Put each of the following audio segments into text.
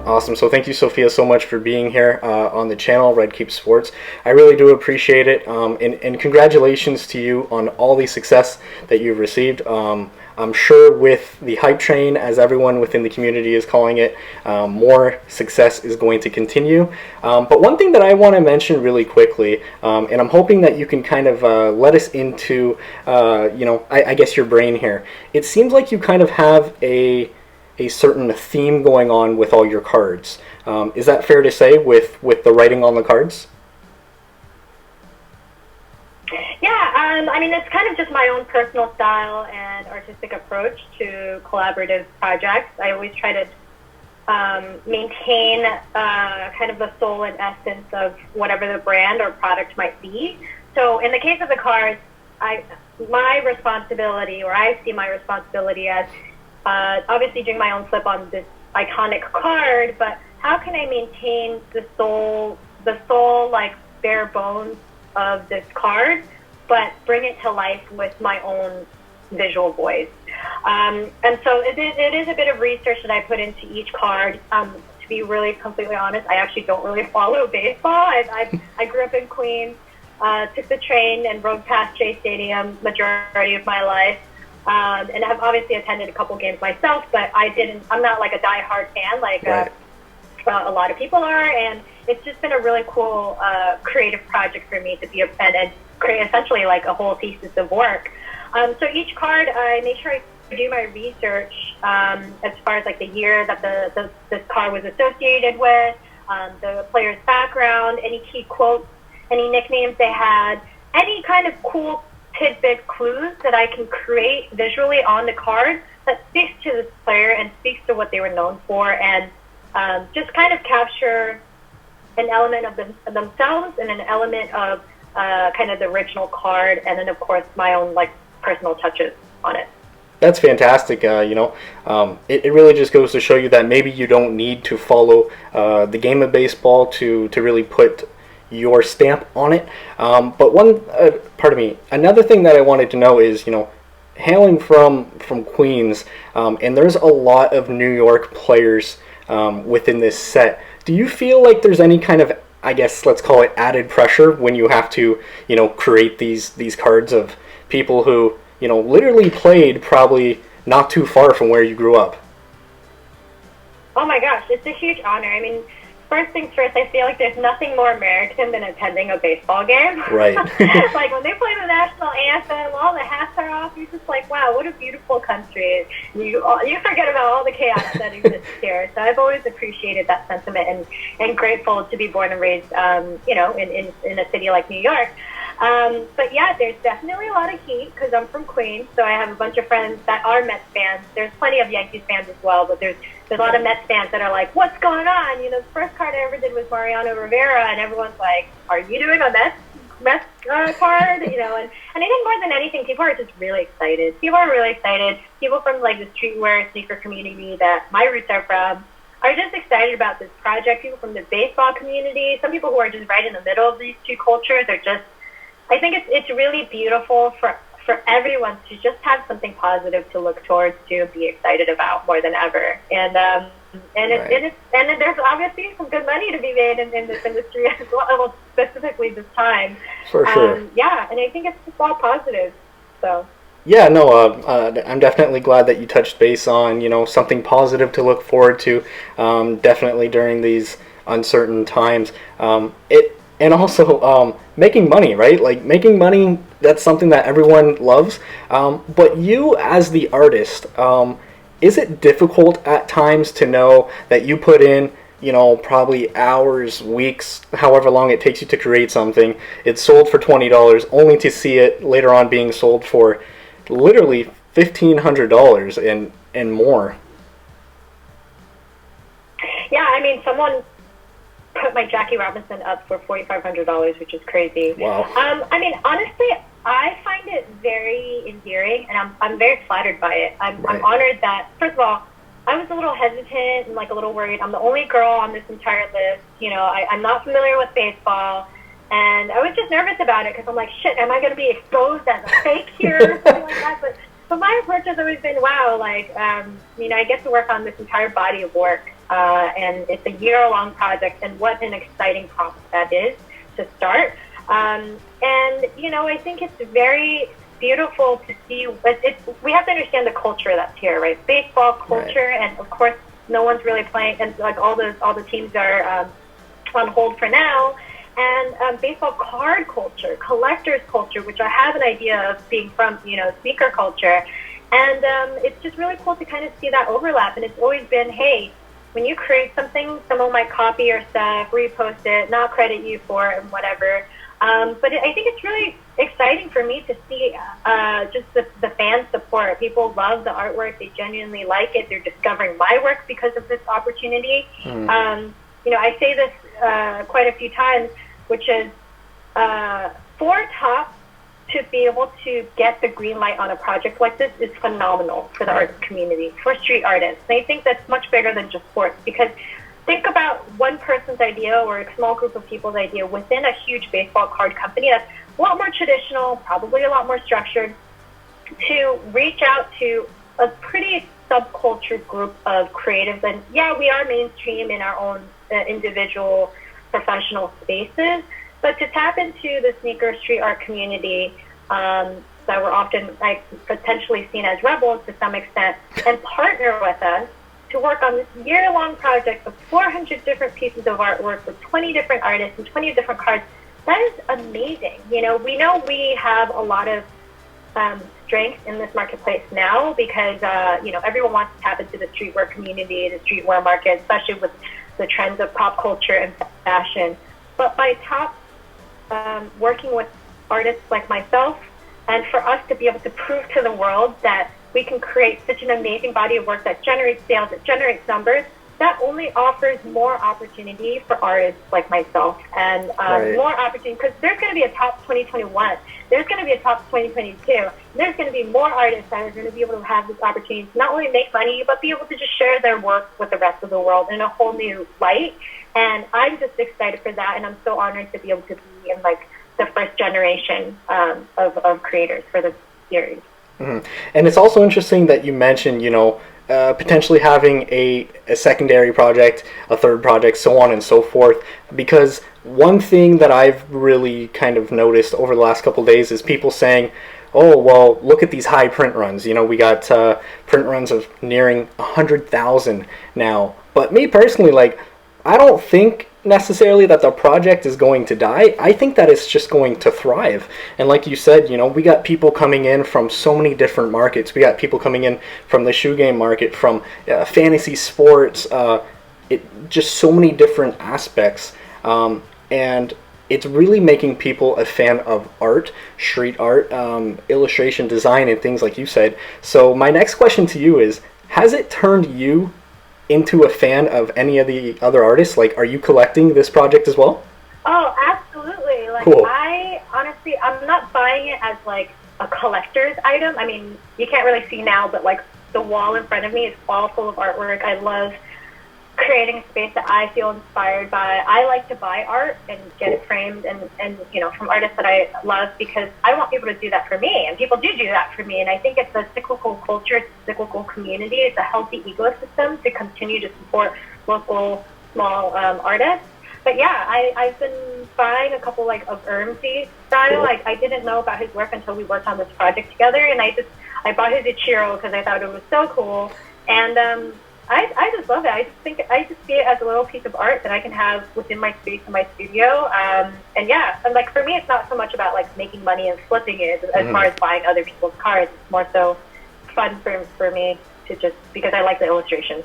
Awesome. So thank you, Sophia, so much for being here on the channel, Red Keep Sports. I really do appreciate it. And congratulations to you on all the success that you've received. I'm sure with the hype train, as everyone within the community is calling it, more success is going to continue. But one thing that I want to mention really quickly, and I'm hoping that you can kind of let us into, I guess your brain here. It seems like you kind of have a certain theme going on with all your cards. Is that fair to say with the writing on the cards? Yeah, I mean, it's kind of just my own personal style and artistic approach to collaborative projects. I always try to maintain kind of the soul and essence of whatever the brand or product might be. So in the case of the cards, my responsibility, or I see my responsibility as obviously doing my own flip on this iconic card, but how can I maintain the soul, like bare bones of this card, but bring it to life with my own visual voice. And so it is a bit of research that I put into each card. To be really completely honest, I actually don't really follow baseball. I grew up in Queens, took the train and rode past Shea Stadium majority of my life. And I've obviously attended a couple games myself, but I'm not like a diehard fan like Right. A lot of people are, and it's just been a really cool creative project for me to be and create essentially like a whole thesis of work. So each card, I make sure I do my research as far as like the year that this card was associated with, the player's background, any key quotes, any nicknames they had, any kind of cool tidbit clues that I can create visually on the card that speaks to this player and speaks to what they were known for, and just kind of capture an element of themselves and an element of kind of the original card, and then of course my own like personal touches on it. That's fantastic. It really just goes to show you that maybe you don't need to follow the game of baseball to really put your stamp on it. But another thing that I wanted to know is, hailing from Queens, and there's a lot of New York players within this set. Do you feel like there's any kind of, I guess, let's call it added pressure when you have to, create these cards of people who, literally played probably not too far from where you grew up? Oh my gosh, it's a huge honor. I mean, first things first, I feel like there's nothing more American than attending a baseball game. Right. Like when they play the national anthem, all the hats are off. You're just like, wow, what a beautiful country. You forget about all the chaos that exists here. So I've always appreciated that sentiment and grateful to be born and raised, in a city like New York. But yeah, there's definitely a lot of heat because I'm from Queens, so I have a bunch of friends that are Mets fans. There's plenty of Yankees fans as well, but there's a lot of Mets fans that are like, what's going on? The first card I ever did was Mariano Rivera, and everyone's like, are you doing a Mets card? And I think more than anything, people are just really excited. People are really excited. People from like the streetwear sneaker community that my roots are from are just excited about this project. People from the baseball community, some people who are just right in the middle of these two cultures are just, I think it's really beautiful for everyone to just have something positive to look towards, to be excited about more than ever. And Right. and there's obviously some good money to be made in this industry as well, specifically this time. For sure. Yeah, and I think it's just all positive. So. Yeah, no, I'm definitely glad that you touched base on, something positive to look forward to, definitely during these uncertain times. And also making money, right? Like making money, that's something that everyone loves. But you as the artist, is it difficult at times to know that you put in, probably hours, weeks, however long it takes you to create something, it's sold for $20, only to see it later on being sold for literally $1,500 and more? Yeah, I mean, someone put my Jackie Robinson up for $4,500, which is crazy. Wow. I mean, honestly, I find it very endearing, and I'm very flattered by it. I'm honored that, first of all, I was a little hesitant and like a little worried. I'm the only girl on this entire list. I'm not familiar with baseball, and I was just nervous about it because I'm like, shit, am I going to be exposed as a fake here or something like that? But my approach has always been, wow, like, I get to work on this entire body of work. and it's a year-long project, and what an exciting process that is to start. And, you know, I think it's very beautiful to see, but we have to understand the culture that's here, right? Baseball culture, right. And of course, no one's really playing, and like all the teams are on hold for now. And baseball card culture, collector's culture, which I have an idea of being from, you know, sneaker culture. And it's just really cool to kind of see that overlap. And it's always been, hey, when you create something, someone might copy your stuff, repost it, not credit you for it, and whatever. But I think it's really exciting for me to see just the fan support. People love the artwork. They genuinely like it. They're discovering my work because of this opportunity. You know, I say this quite a few times, which is for Top to be able to get the green light on a project like this is phenomenal for the art community, for street artists. And I think that's much bigger than just sports, because think about one person's idea or a small group of people's idea within a huge baseball card company that's a lot more traditional, probably a lot more structured, to reach out to a pretty subculture group of creatives. And yeah, we are mainstream in our own individual professional spaces, but to tap into the sneaker street art community that were often like potentially seen as rebels to some extent, and partner with us to work on this year-long project with 400 different pieces of artwork with 20 different artists and 20 different cards, that is amazing. You know we have a lot of strength in this marketplace now because, you know, everyone wants to tap into the streetwear community, the streetwear market, especially with the trends of pop culture and fashion. But by Top working with artists like myself, and for us to be able to prove to the world that we can create such an amazing body of work that generates sales, that generates numbers, that only offers more opportunity for artists like myself, and more opportunity, because there's going to be a Top 2021, there's going to be a Top 2022, there's going to be more artists that are going to be able to have this opportunity to not only make money, but be able to just share their work with the rest of the world in a whole new light. And I'm just excited for that, and I'm so honored to be able to be in like the first generation of creators for this series. Mm-hmm. And it's also interesting that you mentioned, you know, potentially having a secondary project, a third project, so on and so forth, because one thing that I've really kind of noticed over the last couple of days is people saying, oh, well, look at these high print runs. You know, we got print runs of nearing 100,000 now. But me personally, like, I don't think necessarily that the project is going to die. I think that it's just going to thrive. And like you said, you know, we got people coming in from so many different markets. We got people coming in from the shoe game market, from fantasy sports, just so many different aspects. And it's really making people a fan of art, street art, illustration design, and things like you said. So my next question to you is, has it turned you into a fan of any of the other artists? Like, are you collecting this project as well? Oh, absolutely. Like, cool. I'm not buying it as like a collector's item. I mean, you can't really see now, but like the wall in front of me is all full of artwork. I love creating a space that I feel inspired by. I like to buy art and get it framed and you know, from artists that I love, because I want people to do that for me, and people do that for me. And I think it's a cyclical culture, it's a cyclical community, it's a healthy ecosystem to continue to support local small artists. But yeah, I've been buying a couple like of Ermsey style. Cool. Like, I didn't know about his work until we worked on this project together, and I bought his Ichiro because I thought it was so cool. And I just love it. I just see it as a little piece of art that I can have within my space in my studio. And yeah, and like for me, it's not so much about like making money and flipping it as far as buying other people's cards. It's more so fun for me to just, because I like the illustrations.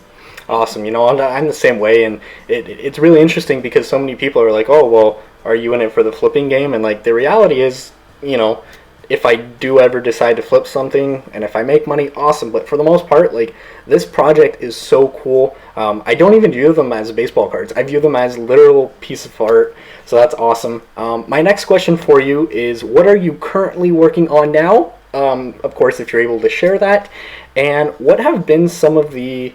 Awesome. You know, I'm the same way, and it's really interesting because so many people are like, oh, well, are you in it for the flipping game? And like the reality is, you know, if I do ever decide to flip something and if I make money, awesome. But for the most part, like, this project is so cool. I don't even view them as baseball cards. I view them as literal piece of art. So that's awesome. My next question for you is, what are you currently working on now? Of course, if you're able to share that. And what have been some of the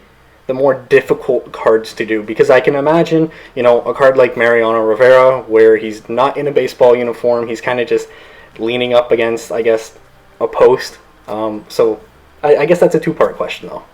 more difficult cards to do? Because I can imagine, you know, a card like Mariano Rivera, where he's not in a baseball uniform. He's kind of just leaning up against, I guess, a post. So I guess that's a two-part question, though.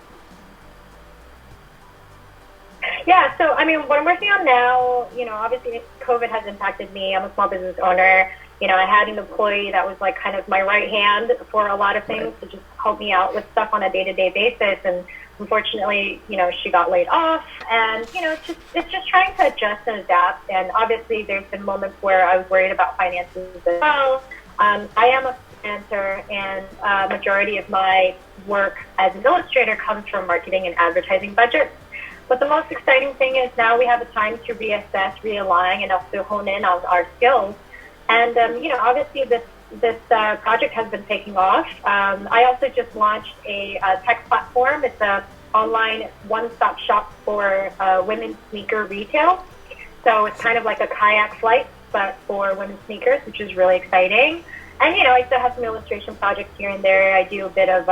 Yeah, so I mean, what I'm working on now, obviously COVID has impacted me. I'm a small business owner. I had an employee that was like kind of my right hand for a lot of things Right. to just help me out with stuff on a day-to-day basis. And unfortunately, she got laid off. And it's just trying to adjust and adapt. And obviously, there's been moments where I was worried about finances as well. I am a freelancer, and majority of my work as an illustrator comes from marketing and advertising budgets. But the most exciting thing is now we have a time to reassess, realign, and also hone in on our skills. And obviously this project has been taking off. I also just launched a tech platform. It's a online one-stop shop for women's sneaker retail. So it's kind of like a kayak flight, but for women's sneakers, which is really exciting. And I still have some illustration projects here and there. I do a bit of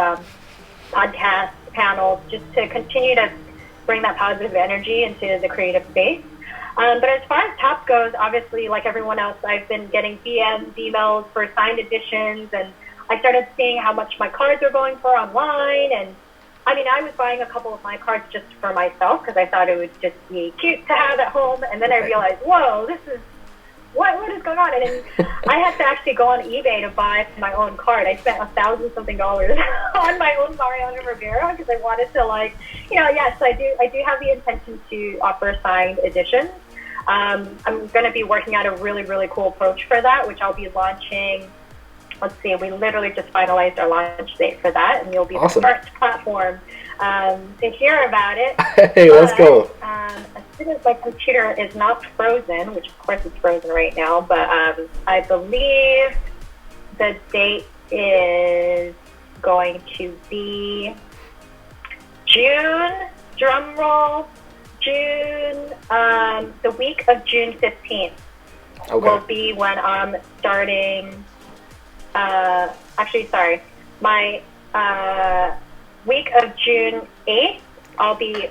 podcast panels just to continue to bring that positive energy into the creative space. But as far as top goes, obviously, like everyone else, I've been getting DMs, emails for signed editions, and I started seeing how much my cards are going for online. And I mean, I was buying a couple of my cards just for myself because I thought it would just be cute to have at home. And then I realized, whoa, this is what is going on? And then I had to actually go on eBay to buy my own card. I spent $1,000 something on my own Mariano Rivera because I wanted to yes, I do have the intention to offer signed editions. I'm going to be working out a really, really cool approach for that, which I'll be launching. Let's see, we literally just finalized our launch date for that, and you'll be Awesome. the first platform to hear about it. Hey, let's go. As soon as my computer is not frozen, which of course it's frozen right now, but I believe the date is going to be June, drum roll, June, the week of June 15th will be when I'm starting, my week of June 8th, I'll be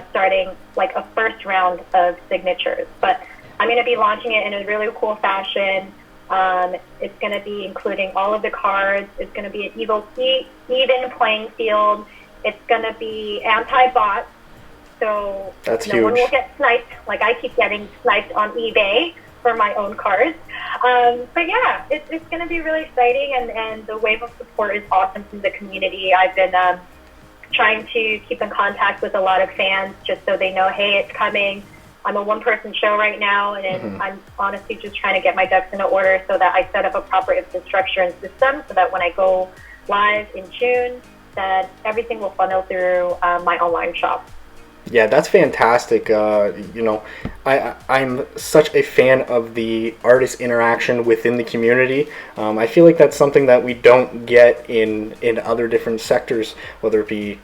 starting like a first round of signatures. But I'm going to be launching it in a really cool fashion. It's going to be including all of the cards. It's going to be an even playing field. It's going to be anti-bot. So That's no one huge. will get sniped. Like I keep getting sniped on eBay for my own cards. But yeah, it's going to be really exciting, and the wave of support is awesome from the community. I've been trying to keep in contact with a lot of fans just so they know, hey, it's coming. I'm a one-person show right now, and I'm honestly just trying to get my ducks in order so that I set up a proper infrastructure and system so that when I go live in June, that everything will funnel through my online shop. Yeah, that's fantastic. I'm such a fan of the artist interaction within the community. I feel like that's something that we don't get in other different sectors, whether it be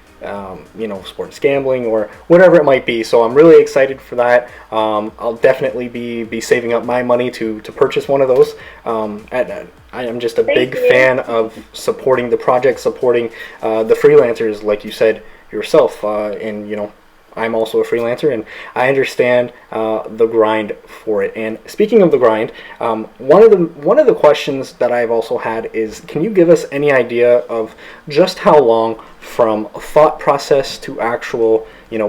sports gambling or whatever it might be. So I'm really excited for that. I'll definitely be saving up my money to purchase one of those. I am just a big fan of supporting the project, supporting the freelancers, like you said yourself, and I'm also a freelancer, and I understand the grind for it. And speaking of the grind, one of the questions that I've also had is, can you give us any idea of just how long, from thought process to actual,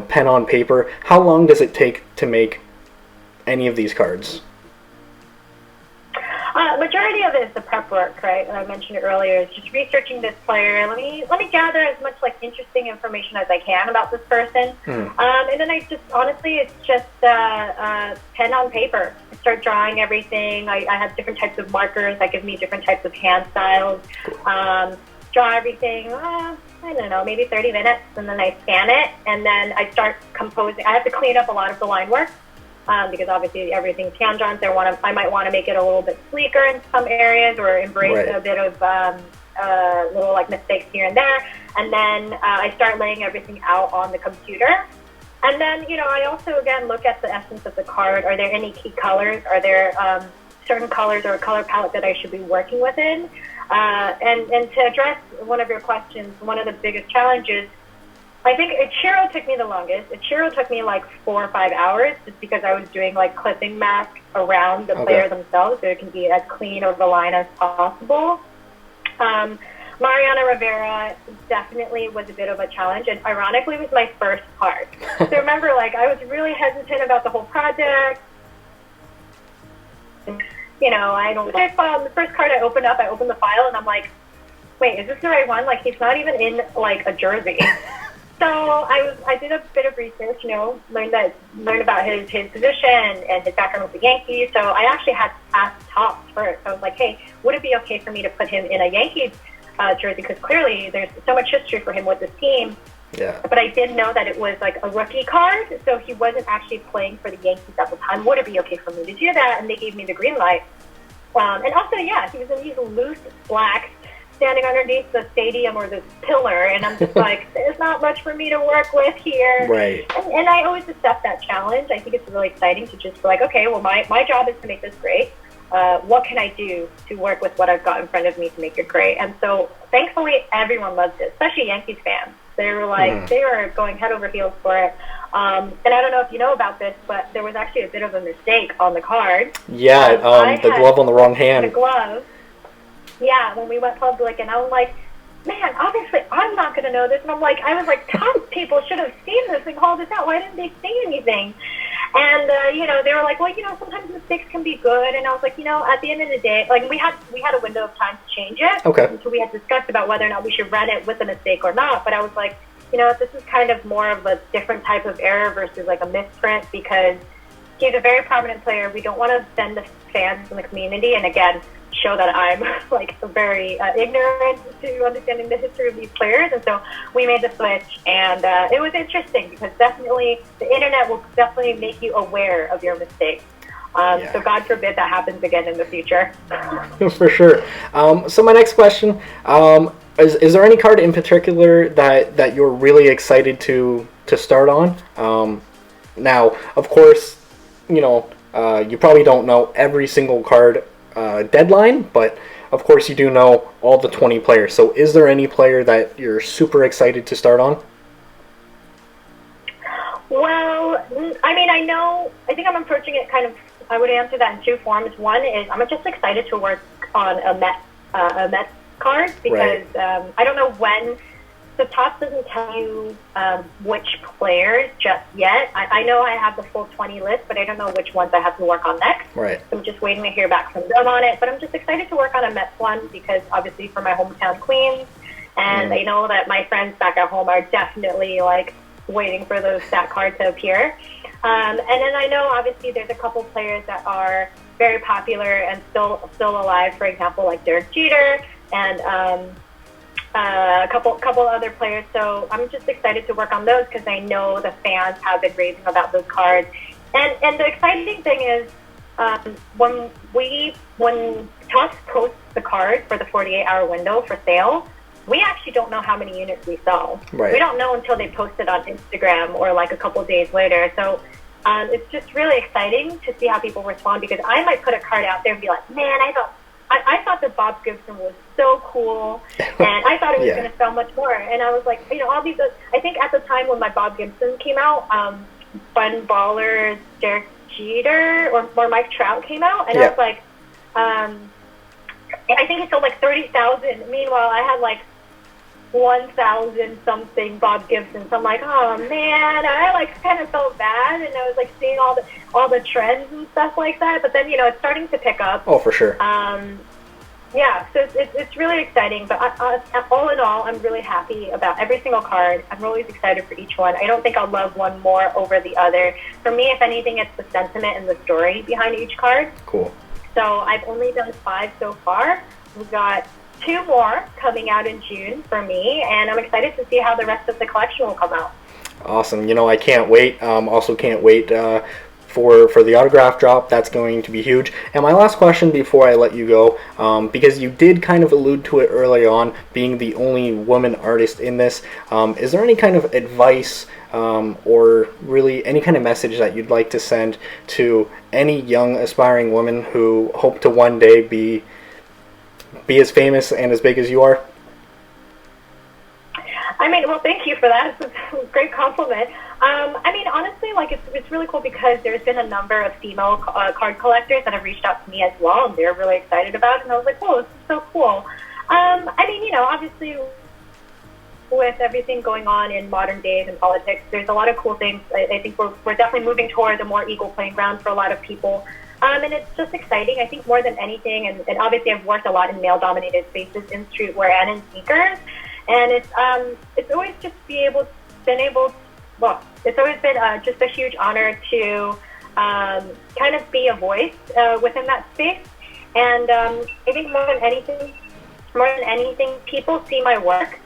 pen on paper, how long does it take to make any of these cards? Majority of it is the prep work, right? And I mentioned it earlier. Is just researching this player. Let me gather as much interesting information as I can about this person, and then it's just pen on paper. I start drawing everything. I have different types of markers that give me different types of hand styles. Draw everything. I don't know, maybe 30 minutes, and then I scan it, and then I start composing. I have to clean up a lot of the line work. Because obviously everything's hand drawn, so I might want to make it a little bit sleeker in some areas, or embrace a bit of little mistakes here and there. And then I start laying everything out on the computer. And then I also again look at the essence of the card. Are there any key colors? Are there certain colors or a color palette that I should be working within? And to address one of your questions, one of the biggest challenges, I think Ichiro took me the longest. Ichiro took me 4 or 5 hours just because I was doing clipping masks around the player themselves so it can be as clean of a line as possible. Mariana Rivera definitely was a bit of a challenge, and ironically, it was my first card. So remember, like, I was really hesitant about the whole project. You know, I don't. The first card I opened the file, and I'm like, wait, is this the right one? Like, he's not even in like a jersey. So I did a bit of research, you know, learned about his position and his background with the Yankees. So I actually had asked Topps first. I was like, hey, would it be okay for me to put him in a Yankees jersey? Because clearly there's so much history for him with this team. Yeah. But I did know that it was like a rookie card, so he wasn't actually playing for the Yankees at the time. Would it be okay for me to do that? And they gave me the green light. And also, yeah, he was in these loose slacks, standing underneath the stadium or the pillar, and I'm just like, there's not much for me to work with here. Right. And I always accept that challenge. I think it's really exciting to just be like, okay, well, my job is to make this great. What can I do to work with what I've got in front of me to make it great? And so, thankfully, everyone loved it, especially Yankees fans. They were like, they were going head over heels for it. And I don't know if you know about this, but there was actually a bit of a mistake on the card. Yeah, the glove on the wrong hand. The glove. Yeah, when we went public, and I was like, man, obviously I'm not going to know this. And I was like, top people should have seen this and called this out. Why didn't they say anything? And, you know, they were like, well, you know, sometimes mistakes can be good. And I was like, you know, at the end of the day, like, we had a window of time to change it. Okay. So we had discussed about whether or not we should run it with a mistake or not. But I was like, you know, this is kind of more of a different type of error versus like a misprint, because he's a very prominent player. We don't want to send the fans in the community, and again, show that I'm like very ignorant to understanding the history of these players. And so we made the switch, and it was interesting because definitely the internet will definitely make you aware of your mistakes. So God forbid that happens again in the future. For sure. So my next question, is there any card in particular that you're really excited to start on? Now, of course, you know, you probably don't know every single card deadline, but of course you do know all the 20 players. So is there any player that you're super excited to start on? Well, I mean, I think I'm approaching it kind of, I would answer that in two forms. One is I'm just excited to work on a Mets card, because right. I don't know when. So Topps doesn't tell you which players just yet. I know I have the full 20 list, but I don't know which ones I have to work on next. Right. So I'm just waiting to hear back from them on it. But I'm just excited to work on a Mets one, because obviously for my hometown, Queens, and I know that my friends back at home are definitely like waiting for that card to appear. And then I know obviously there's a couple players that are very popular and still alive. For example, like Derek Jeter and a couple other players. So I'm just excited to work on those, because I know the fans have been raving about those cards. And the exciting thing is when Topps posts the card for the 48-hour window for sale, we actually don't know how many units we sell. Right. We don't know until they post it on Instagram or like a couple days later. So it's just really exciting to see how people respond, because I might put a card out there and be like, man, I thought that Bob Gibson was so cool, and I thought it was going to sell much more. And I was like, you know, all these, I think at the time when my Bob Gibson came out, Fun Baller's Derek Jeter or Mike Trout came out, and I was like, I think he sold like 30,000. Meanwhile, I had like 1,000 something Bob Gibson. So I'm like, oh man, I like kind of felt bad, and I was like seeing all the trends and stuff like that. But then, you know, it's starting to pick up. Oh, for sure. Yeah, so it's really exciting. But all in all, I'm really happy about every single card. I'm always excited for each one. I don't think I'll love one more over the other. For me, if anything, it's the sentiment and the story behind each card. Cool. So I've only done 5 so far. We've got 2 more coming out in June for me, and I'm excited to see how the rest of the collection will come out. Awesome. You know, I can't wait. Also can't wait for the autograph drop. That's going to be huge. And my last question before I let you go, because you did kind of allude to it early on, being the only woman artist in this, is there any kind of advice or really any kind of message that you'd like to send to any young aspiring women who hope to one day be as famous and as big as you are? I mean, well, thank you for that. It's a great compliment. I mean, honestly, like, it's really cool, because there's been a number of female card collectors that have reached out to me as well, and they're really excited about it. And I was like, whoa, this is so cool. I mean, obviously with everything going on in modern days in politics, there's a lot of cool things. I think we're definitely moving towards a more equal playing ground for a lot of people. And it's just exciting, I think, more than anything. And obviously, I've worked a lot in male-dominated spaces in streetwear and in sneakers. And it's always just it's always been just a huge honor to kind of be a voice within that space. And I think more than anything, people see my work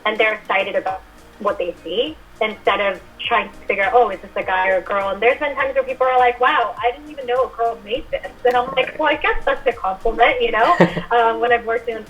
and they're excited about what they see instead of trying to figure out, oh, is this a guy or a girl? And there's been times where people are like, wow, I didn't even know a girl made this. And I'm like, well, I guess that's a compliment, when I've worked on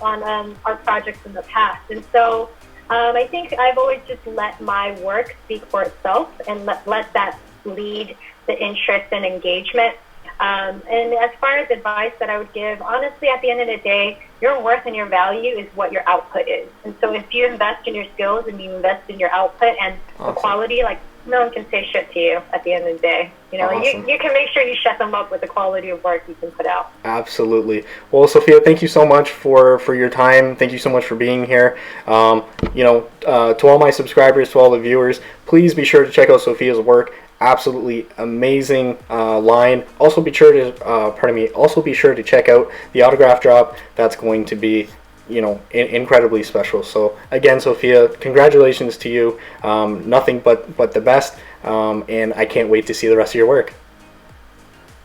art projects in the past. And so I think I've always just let my work speak for itself and let that lead the interest and engagement. And as far as advice that I would give, honestly, at the end of the day, your worth and your value is what your output is. And so if you invest in your skills and you invest in your output and the quality, like, no one can say shit to you at the end of the day. Awesome. You can make sure you shut them up with the quality of work you can put out. Absolutely. Well, Sophia, thank you so much for your time. Thank you so much for being here. To all my subscribers, to all the viewers, please be sure to check out Sophia's work. Absolutely amazing line. Also be sure to check out the autograph drop. That's going to be incredibly special. So again, Sophia, congratulations to you. Nothing but the best. And I can't wait to see the rest of your work.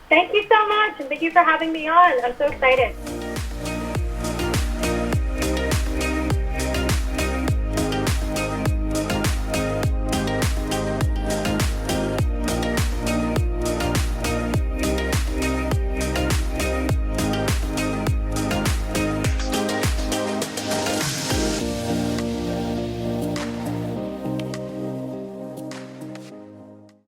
Thank you so much, and thank you for having me on. I'm so excited.